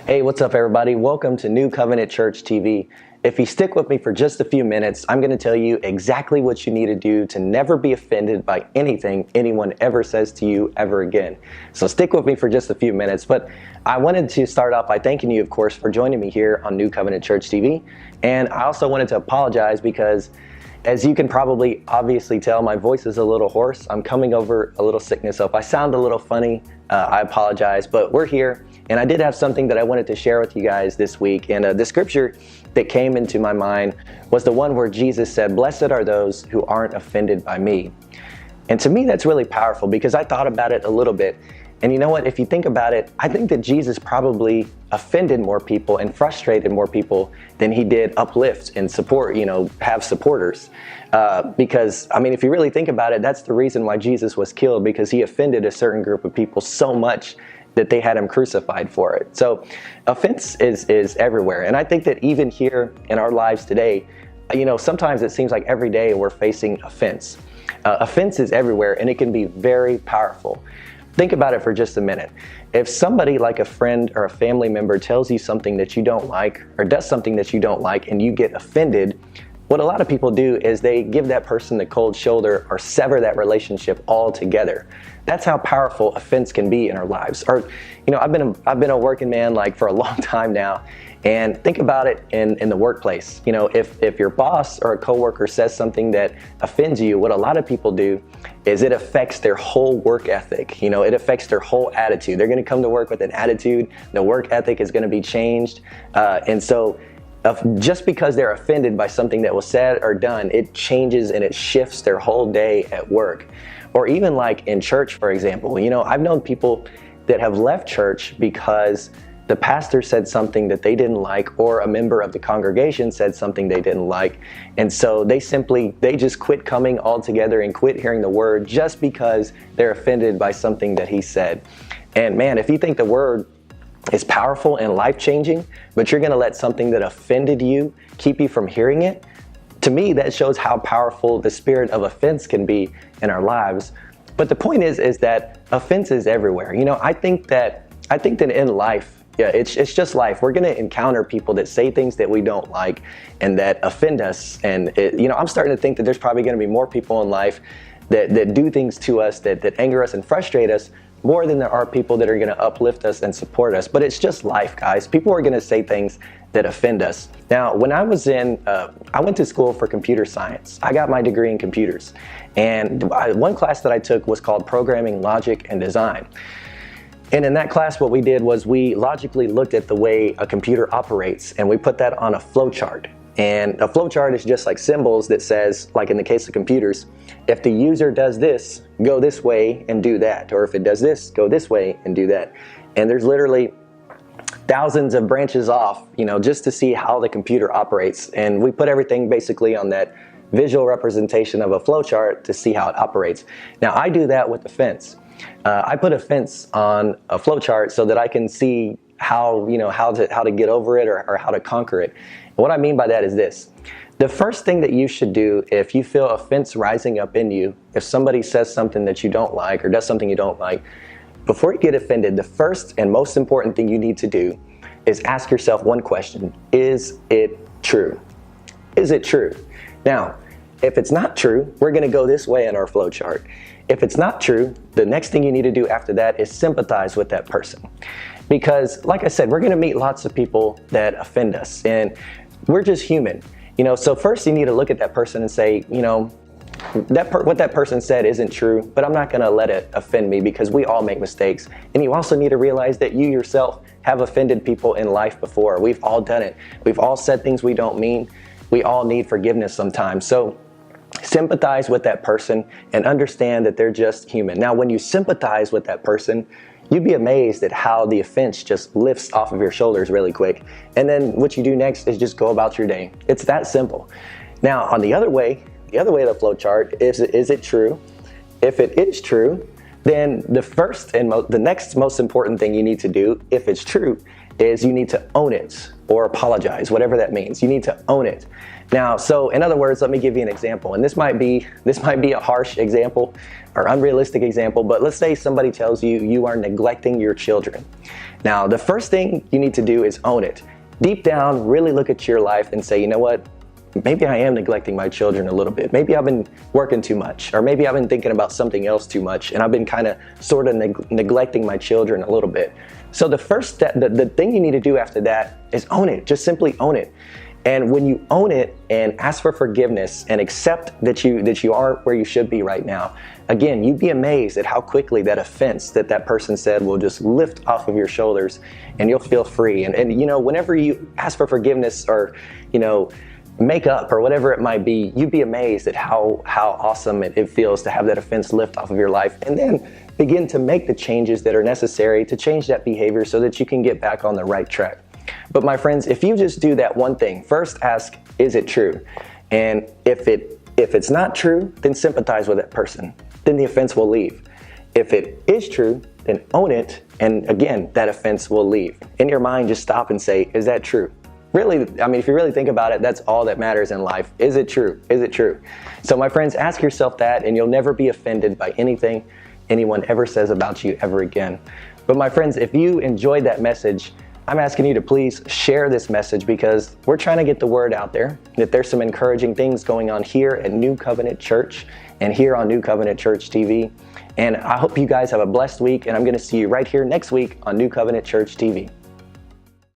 Hey, what's up, everybody? Welcome to New Covenant Church TV. If you stick with me for just a few minutes, I'm going to tell you exactly what you need to do to never be offended by anything anyone ever says to you ever again. So stick with me for just a few minutes. But I wanted to start off by thanking you, of course, for joining me here on New Covenant Church TV. And I also wanted to apologize because, as you can probably obviously tell, my voice is a little hoarse. I'm coming over a little sickness, so if I sound a little funny, I apologize. But we're here, and I did have something that I wanted to share with you guys this week. And the scripture that came into my mind was the one where Jesus said, "Blessed are those who aren't offended by me." And to me, that's really powerful because I thought about it a little bit. And you know what? If you think about it, I think that Jesus probably offended more people and frustrated more people than he did uplift and support, have supporters. Because, if you really think about it, that's the reason why Jesus was killed, because he offended a certain group of people so much that they had him crucified for it. So offense is everywhere. And I think that even here in our lives today, sometimes it seems like every day we're facing offense. Offense is everywhere, and it can be very powerful. Think about it for just a minute. If somebody like a friend or a family member tells you something that you don't like or does something that you don't like and you get offended, what a lot of people do is they give that person the cold shoulder or sever that relationship altogether. That's how powerful offense can be in our lives. Or, I've been a working man for a long time now, and think about it in the workplace. If your boss or a coworker says something that offends you, what a lot of people do is it affects their whole work ethic. It affects their whole attitude. They're going to come to work with an attitude. The work ethic is going to be changed, and so. Just because they're offended by something that was said or done, it changes and it shifts their whole day at work. Or even like in church, for example. I've known people that have left church because the pastor said something that they didn't like, or a member of the congregation said something they didn't like. And so they just quit coming altogether and quit hearing the word just because they're offended by something that he said. And man, if you think the word is powerful and life-changing, but you're going to let something that offended you keep you from hearing it, to me, that shows how powerful the spirit of offense can be in our lives. But the point is that offense is everywhere. I think that in life, it's just life. We're going to encounter people that say things that we don't like and that offend us. And I'm starting to think that there's probably going to be more people in life that do things to us that anger us and frustrate us, more than there are people that are going to uplift us and support us. But it's just life, guys. People are going to say things that offend us. Now, when I was I went to school for computer science. I got my degree in computers. And one class that I took was called Programming, Logic, and Design. And in that class, what we did was we logically looked at the way a computer operates, and we put that on a flow chart. And a flow chart is just like symbols that says, like in the case of computers, if the user does this, go this way and do that. Or if it does this, go this way and do that. And there's literally thousands of branches off, just to see how the computer operates. And we put everything basically on that visual representation of a flow chart to see how it operates. Now, I do that with the fence. I put a fence on a flow chart so that I can see how to get over it or how to conquer it. And what I mean by that is this. The first thing that you should do if you feel offense rising up in you, if somebody says something that you don't like or does something you don't like, before you get offended, the first and most important thing you need to do is ask yourself one question. Is it true? Is it true? Now, if it's not true, we're going to go this way in our flow chart. If it's not true, the next thing you need to do after that is sympathize with that person. Because, like I said, we're going to meet lots of people that offend us, and we're just human. So first you need to look at that person and say, what that person said isn't true, but I'm not going to let it offend me, because we all make mistakes. And you also need to realize that you yourself have offended people in life before. We've all done it. We've all said things we don't mean. We all need forgiveness sometimes. So sympathize with that person and understand that they're just human. Now, when you sympathize with that person, you'd be amazed at how the offense just lifts off of your shoulders really quick. And then what you do next is just go about your day. It's that simple. Now, on the other way of the flow chart, is it true? If it is true, then the first and the next most important thing you need to do, if it's true, is you need to own it or apologize, whatever that means. You need to own it. Now, so in other words, let me give you an example. And this might be a harsh example or unrealistic example, but let's say somebody tells you you are neglecting your children. Now, the first thing you need to do is own it. Deep down, really look at your life and say, you know what? Maybe I am neglecting my children a little bit. Maybe I've been working too much, or maybe I've been thinking about something else too much, and I've been kind of sort of neglecting my children a little bit. So the first step, the thing you need to do after that is own it. Just simply own it. And when you own it and ask for forgiveness and accept that you are where you should be right now, again, you'd be amazed at how quickly that offense that person said will just lift off of your shoulders, and you'll feel free. And you know, whenever you ask for forgiveness or, you know, make up or whatever it might be, you'd be amazed at how awesome it feels to have that offense lift off of your life, and then begin to make the changes that are necessary to change that behavior so that you can get back on the right track. But my friends, if you just do that one thing, first ask, is it true? And if it's not true, then sympathize with that person. Then the offense will leave. If it is true, then own it, and again, that offense will leave. In your mind, just stop and say, is that true? Really, I mean, if you really think about it, that's all that matters in life. Is it true? Is it true? So my friends, ask yourself that, and you'll never be offended by anything anyone ever says about you ever again. But my friends, if you enjoyed that message, I'm asking you to please share this message, because we're trying to get the word out there that there's some encouraging things going on here at New Covenant Church and here on New Covenant Church TV. And I hope you guys have a blessed week, and I'm going to see you right here next week on New Covenant Church TV.